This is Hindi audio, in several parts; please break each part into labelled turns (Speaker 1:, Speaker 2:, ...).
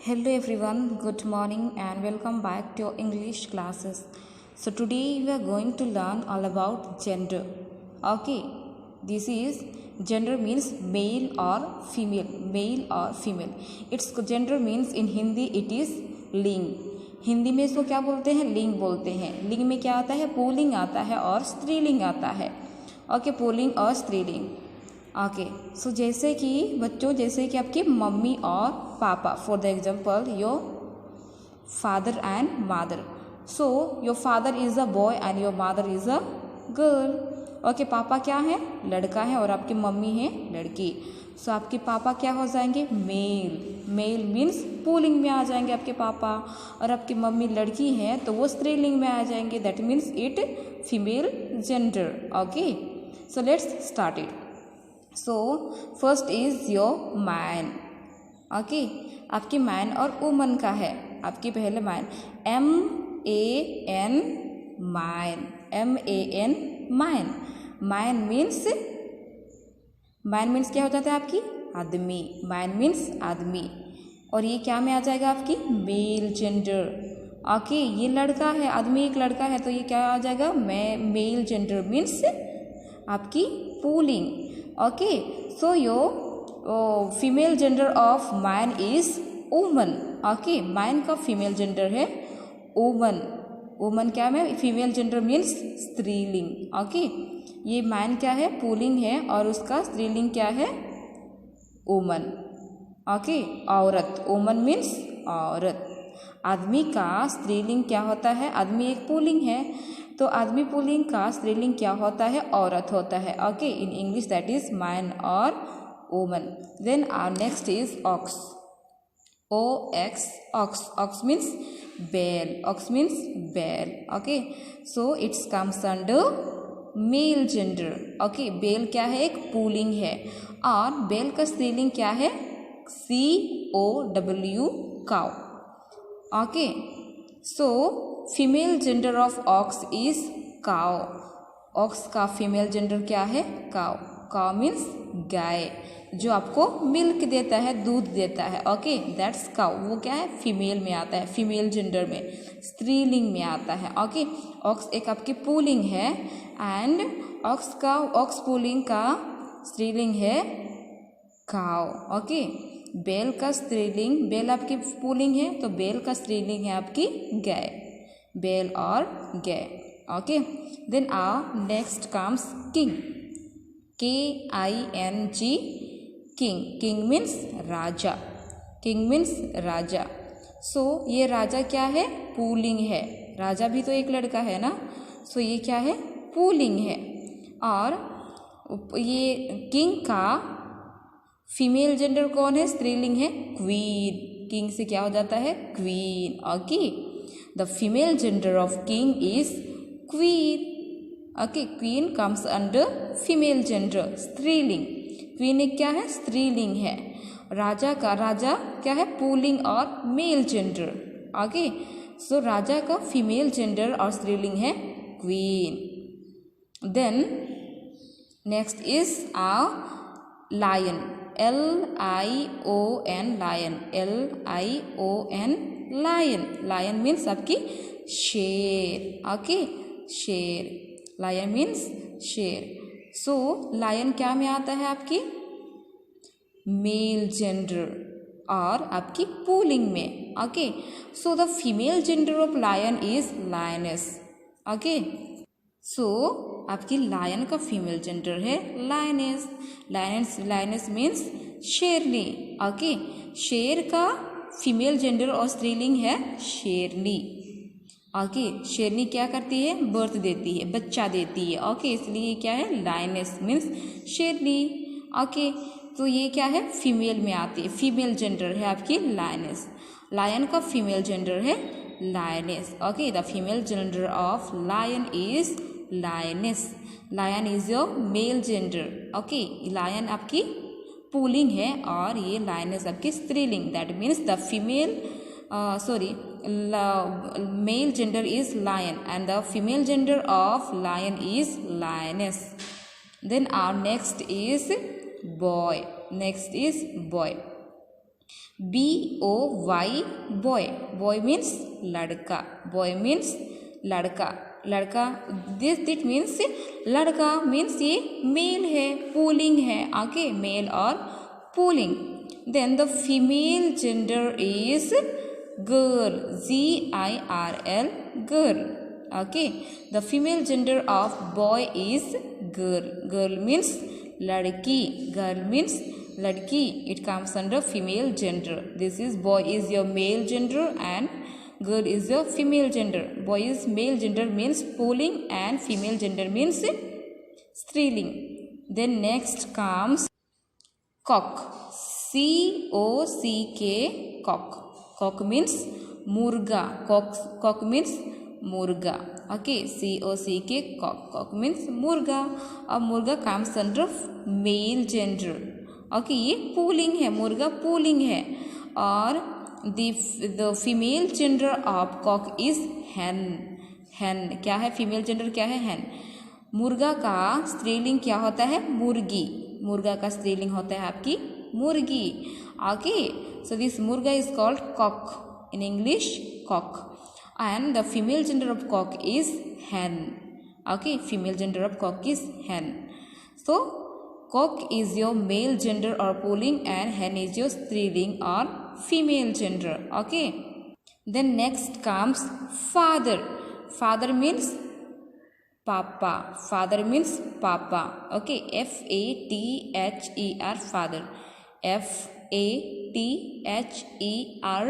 Speaker 1: Hello everyone, good morning and welcome back to your English classes. So today we are going to learn all about gender. Okay, this is gender means male or female, male or female. Its gender means in Hindi it is लिंग. हिंदी में इसको क्या बोलते हैं? लिंग बोलते हैं. लिंग में क्या आता है? पुल्लिंग आता है और स्त्रीलिंग आता है. ओके, पुल्लिंग और स्त्रीलिंग. ओके, सो जैसे कि बच्चों, जैसे कि आपकी मम्मी और पापा, for the example your father and mother. So your father is a boy and your mother is a girl. Okay, पापा क्या है? लड़का है और आपकी मम्मी है लड़की. सो आपके पापा क्या हो जाएंगे? मेल. मेल मीन्स पुल्लिंग में आ जाएंगे आपके पापा. और आपकी मम्मी लड़की है तो वो स्त्रीलिंग में आ जाएंगे. That means it female gender. Okay, so let's start it. So first is your man. Okay, आपकी मैन और वुमन का है. आपकी पहले man, MAN man. MAN man. Man means क्या हो जाता है आपकी? आदमी. मैन मीन्स आदमी. और ये क्या में आ जाएगा आपकी? Mail gender. ओके, ये लड़का है, आदमी एक लड़का है तो ये क्या आ जाएगा? मेल जेंडर मीन्स आपकी pulling. Okay, so your female gender of man is woman. Okay, man का फीमेल जेंडर है वुमन. वुमन क्या है? फीमेल जेंडर मीन्स स्त्रीलिंग. ओके, ये मैन क्या है? पुल्लिंग है और उसका स्त्रीलिंग क्या है? वुमन. ओके, औरत. वुमन मीन्स औरत. आदमी का स्त्रीलिंग क्या होता है? आदमी एक पुल्लिंग है तो आदमी पुल्लिंग का स्त्रीलिंग क्या होता है? औरत होता है. Okay, in English that is man और woman. Then our next is ox. OX, ox. Ox means बैल. ऑक्स मीन्स बैल. Okay, so it's comes under male gender. Okay, बैल क्या है? एक पुल्लिंग है और बैल का स्त्रीलिंग क्या है? COW, cow. Okay, so female gender of ox is cow. Ox का फीमेल जेंडर क्या है? काउ. काउ मीन्स गाय, जो आपको मिल्क देता है, दूध देता है. Okay, that's cow. वो क्या है? फीमेल में आता है, फीमेल जेंडर में, स्त्रीलिंग में आता है. ओके, ऑक्स एक आपकी पुल्लिंग है एंड ऑक्स पुल्लिंग का स्त्रीलिंग है काउ. ओके, बैल का स्त्रीलिंग, बैल आपकी पुल्लिंग है तो बैल का स्त्रीलिंग है आपकी गाय. बैल और गाय. Okay, then our next comes king. KING, king. King means राजा. किंग मीन्स राजा. सो ये राजा क्या है? पुल्लिंग है. राजा भी तो एक लड़का है ना. सो ये क्या है? पुल्लिंग है. और ये किंग का फीमेल जेंडर कौन है? स्त्रीलिंग है क्वीन. किंग से क्या हो जाता है? Queen. Okay, the female gender of king is queen. Okay, queen comes under female gender, स्त्रीलिंग. क्वीन एक क्या है? स्त्रीलिंग है. राजा क्या है? पुल्लिंग और मेल जेंडर. ओके, सो राजा का फीमेल जेंडर और स्त्रीलिंग है queen. Then next is lion. LION lion. LION lion. Lion means आपकी शेर. ओके, शेर. लायन मीन्स शेर. सो लायन क्या में आता है? आपकी मेल जेंडर और आपकी पुल्लिंग में. Okay, so the female gender of lion is lioness. Okay, so आपकी लायन का फीमेल जेंडर है लायनेस. लायनेस मीन्स शेरनी. ओके, शेर का फीमेल जेंडर और स्त्रीलिंग है शेरनी. ओके, शेरनी क्या करती है? बर्थ देती है, बच्चा देती है. ओके, इसलिए क्या है? लायनेस मीन्स शेरनी. ओके, तो ये क्या है? फीमेल में आती है, फीमेल जेंडर है आपकी लायनेस. लायन का फीमेल जेंडर है lioness. Okay, the female gender of lion is lioness. Lion is your male gender. Okay, lion आपकी पुल्लिंग है और ये लायनेस आपकी स्त्रीलिंग. That means the female male gender is lion and the female gender of lion is lioness. Then our next is boy. BOY boy, boy means लड़का, boy means लड़का, लड़का दिस दिट मीन्स लड़का मीन्स ये मेल है, पुलिंग है, आगे मेल और पुलिंग. Then the female gender is girl, GIRL girl. Okay, the female gender of boy is girl. Girl means ladki, girl means ladki. It comes under female gender. This is boy is your male gender and girl is your female gender. Boy is male gender means pulling and female gender means striling. Then next comes cock, COCK, cock. Cock means murga, cock means मुर्गा. Okay, COCK cock, cock means मुर्गा. और मुर्गा comes under male gender. Okay, ये पुलिंग है, मुर्गा पुलिंग है. और the female gender of cock is hen. Hen क्या है, फीमेल जेंडर क्या है, हैन. मुर्गा का स्त्रीलिंग क्या होता है, मुर्गी. मुर्गा का स्त्रीलिंग होता है आपकी मुर्गी. ओके, सो दिस मुर्गा is called cock, in English cock. And the female gender of cock is hen. Okay, female gender of cock is hen. So cock is your male gender or pulling and hen is your striling or female gender. Okay, then next comes father. Father means papa, father means papa. Okay, FATHER father, FATHER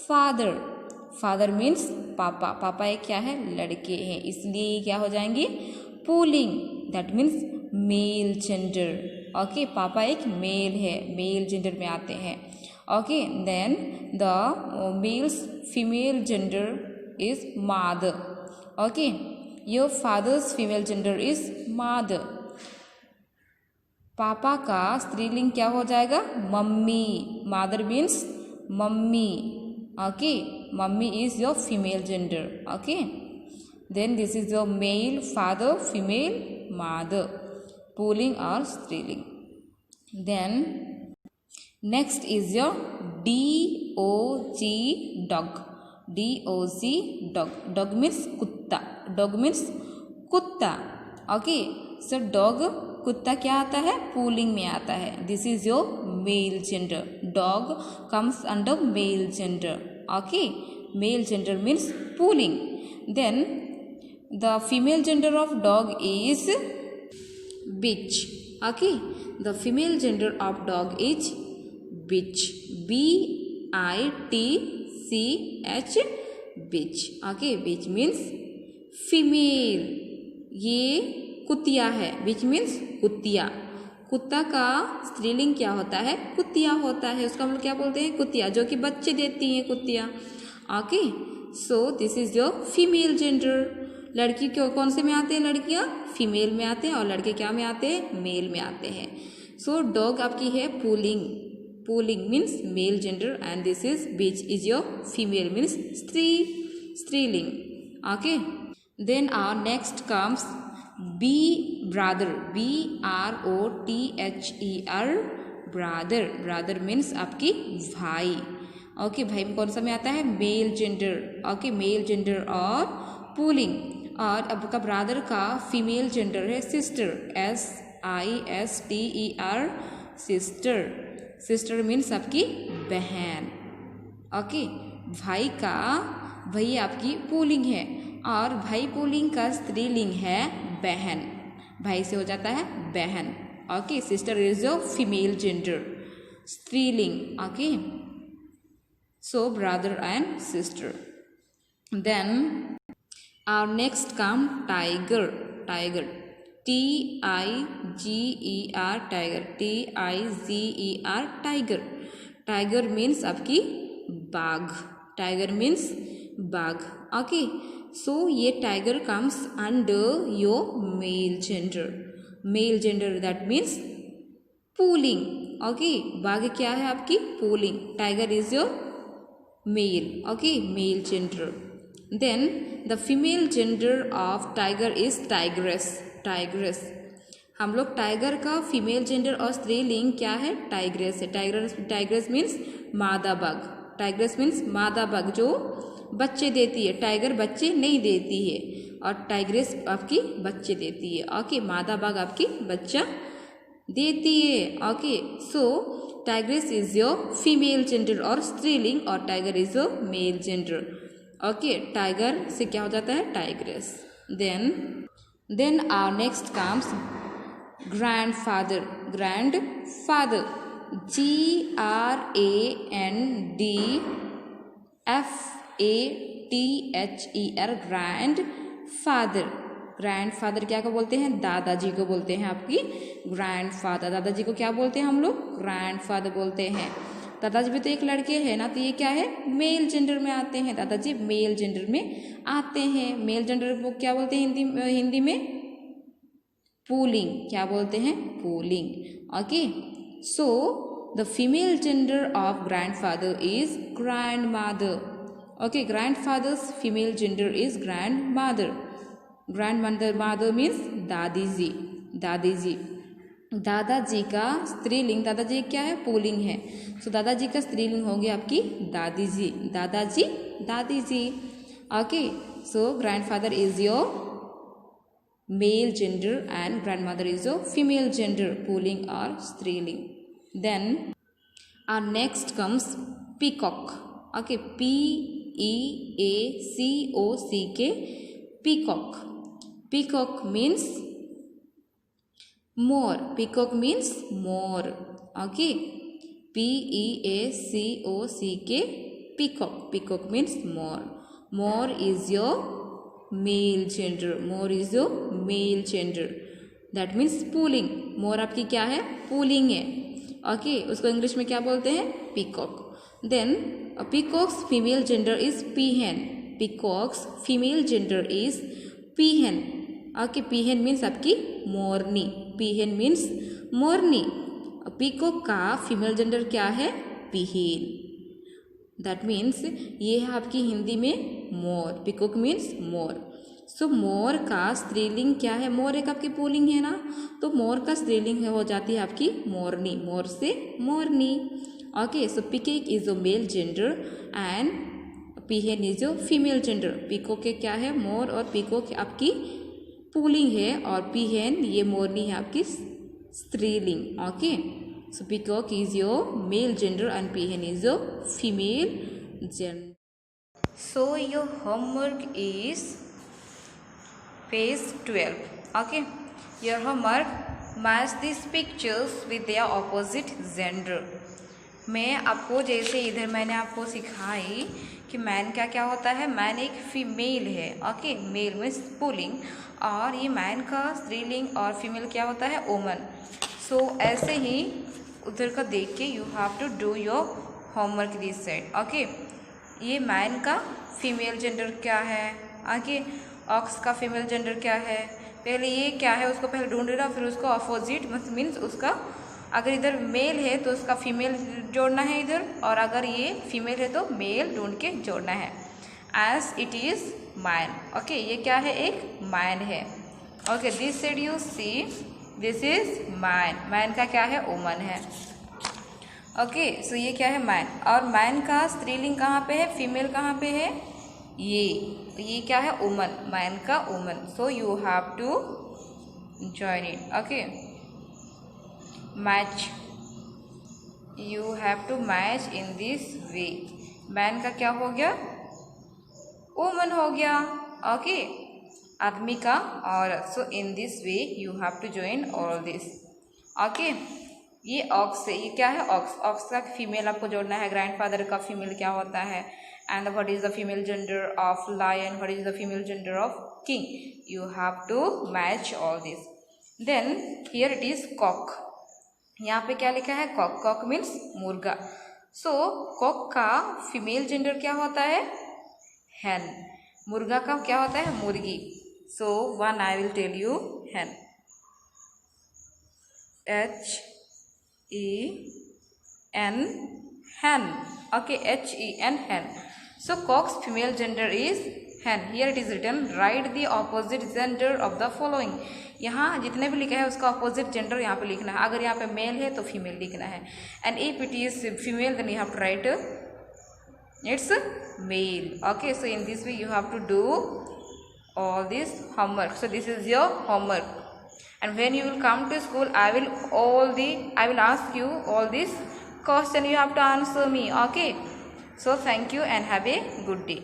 Speaker 1: father. Father means पापा. पापा एक क्या है, लड़के हैं, इसलिए क्या हो जाएंगे, पुलिंग. That means male gender. Okay, पापा एक मेल है, मेल जेंडर में आते हैं. Okay, then the male's female gender is mother. Okay, your father's female gender is mother. पापा का स्त्रीलिंग क्या हो जाएगा, मम्मी. मदर मीन्स मम्मी. Okay, mummy is your female gender. Okay, then this is your male father, female mother, pulling or striling. Then next is your DOG dog. DOG dog. Dog means kutta. Dog means kutta. Okay, so dog कुत्ता क्या आता है, पुलिंग में आता है. This is your male gender. Dog comes under male gender. Okay, male gender means पुलिंग. Then the female gender of dog is bitch. Okay, the female gender of dog is bitch, BITCH, bitch. Okay, bitch means female. ये कुतिया है, विच मीन्स कुतिया. कुत्ता का स्त्रीलिंग क्या होता है, कुतिया होता है. उसका हम लोग क्या बोलते हैं, कुतिया, जो कि बच्चे देती हैं, कुतिया. Okay, so this is your female gender. लड़की क्यों कौन से में आते हैं, लड़कियां फीमेल में आते हैं और लड़के क्या में आते हैं, मेल में आते हैं. सो डॉग आपकी है पुलिंग. पुलिंग means male gender and this is bitch is your female means स्त्रीलिंग. Okay, then our next comes brother, BROTHER, brother. Brother means आपकी भाई. ओके, भाई में कौन सा में आता है, male gender. Okay, male gender और पुलिंग. और आपका ब्रादर का फीमेल जेंडर है sister, SISTER, sister. Sister means आपकी बहन. ओके, भाई का भाई आपकी पुलिंग है और भाई पुलिंग का स्त्रीलिंग है बहन. भाई से हो जाता है बहन. Okay, sister is your female gender, स्त्रीलिंग. Okay, so brother and sister. Then our next come tiger. Tiger, TIGER, tiger, TIGER, tiger. Tiger means आपकी बाघ. टाइगर मीन्स बाघ. ओके, सो ये tiger comes under your male gender. Male gender that means पुलिंग. ओके, बाघ क्या है आपकी, पुलिंग. Tiger is your male. Okay, male gender. Then the female gender of tiger is tigress. Tigress. हम लोग टाइगर का फीमेल जेंडर और स्त्रीलिंग क्या है, टाइग्रेस है. टाइग्रेस मीन्स मादा बग। टाइग्रेस मीन्स मादा बग जो बच्चे देती है, टाइगर बच्चे नहीं देती है और टाइग्रेस आपकी बच्चे देती है। ओके, मादा बग आपकी बच्चा देती है। Okay, so tigress is your female gender और स्त्रीलिंग और tiger is your male gender. Okay, tiger से क्या हो जाता है tigress. Then our next comes grandfather. Grandfather GRANDFATHER grandfather. Grandfather क्या को बोलते हैं? दादाजी को बोलते हैं आपकी ग्रैंडफादर। दादाजी को क्या बोलते हैं हम लोग? ग्रैंडफादर बोलते हैं। दादाजी भी तो एक लड़के हैं ना, तो ये क्या है? मेल जेंडर में आते हैं। दादाजी मेल जेंडर में आते हैं। मेल जेंडर को क्या बोलते हैं हिंदी में? पुलिंग। क्या बोलते हैं? Pulling. Okay, so the female gender of grandfather is grandmother. Okay, grandfathers female gender is grandmother. Grandmother means दादी जी। दादी जी। दादाजी का स्त्रीलिंग, दादाजी क्या है? पुलिंग है। सो दादाजी का स्त्रीलिंग हो गया आपकी दादी जी। दादाजी, दादी जी। Okay, so grandfather is your male gender and grandmother is a female gender, pulling or striling. Then our next comes peacock. Okay, PEACOCK, peacock. Peacock means more. Peacock means more. Okay, PEACOCK, peacock. Peacock means more. More is your male gender. Mor is your male gender, that means पुलिंग। मोर आपकी क्या है? पुलिंग है। ओके, उसको इंग्लिश में क्या बोलते हैं? Peacock. Then peacock's female gender is peahen. Peacock's female gender is peahen. Okay, peahen means आपकी मोरनी। पीहेन मीन्स मोरनी। पीकॉक का फीमेल जेंडर क्या है? पीहेन। दैट मीन्स ये है आपकी हिंदी में मोर। Peacock means more. सो मोर का स्त्रीलिंग क्या है? मोर एक आपकी पुलिंग है ना, तो मोर का स्त्रीलिंग हो जाती है आपकी मोरनी। मोर से मोरनी। Okay, so peacock is a male gender and peahen is a female gender. Peacock के क्या है? मोर, और पिकॉक आपकी पुलिंग है और पीहेन ये मोरनी है आपकी स्त्रीलिंग। Okay, so peacock is your male gender and peahen is your female gender. So your homework is page 12. Okay, your homework match these pictures with their opposite gender. मैं आपको जैसे इधर मैंने आपको सिखाई कि मैन का क्या होता है? मैन एक फीमेल है। ओके, मेल मीन्स पुलिंग, और ये मैन का स्त्रीलिंग और फीमेल क्या होता है? वुमन। सो ऐसे ही उधर का देख के you have to do your homework this side. Okay, ये मैन का फीमेल जेंडर क्या है? ओके, ऑक्स का फीमेल जेंडर क्या है? पहले ये क्या है उसको पहले ढूंढ लेना, फिर उसको अपोजिट मीन्स उसका अगर इधर मेल है तो उसका फीमेल जोड़ना है इधर, और अगर ये फीमेल है तो मेल ढूंढ के जोड़ना है। As it is man. Okay, ये क्या है? एक मैन है। Okay, this side you see this is man. Man का क्या है? वुमन है। ओके, सो ये क्या है? मैन। और मैन का स्त्रीलिंग कहाँ पे है? फीमेल कहाँ पे है? ये, तो ये क्या है? वुमन। मैन का woman. So you have to join it. Okay, match, you have to match in this way. Man का क्या हो गया? वुमन हो गया। ओके, आदमी का औरत। So in this way you have to join all this. Okay, ये ऑक्स है। ये क्या है? ऑक्स। ऑक्स का फीमेल आपको जोड़ना है। ग्रैंडफादर का फीमेल क्या होता है? And what is the female gender of lion? What is the female gender of king? You have to match all this. Then here it is cock. यहाँ पे क्या लिखा है? कॉक। कॉक मीन्स मुर्गा। सो कॉक का फीमेल जेंडर क्या होता है? हैन। मुर्गा का क्या होता है? मुर्गी। So one I will tell you, hen. HEN, hen. Okay, HEN, hen. So cock's female gender is hen. Here it is written, write the opposite gender of the following. यहाँ जितने भी लिखा है उसका ऑपोजिट जेंडर यहाँ पे लिखना है. अगर यहाँ पे मेल है तो फीमेल लिखना है. And if it is female then you have to write it's male. Okay, so in this way you have to do all this homework. So this is your homework, and when you will come to school I will ask you all this question, you have to answer me. Okay, so thank you and have a good day.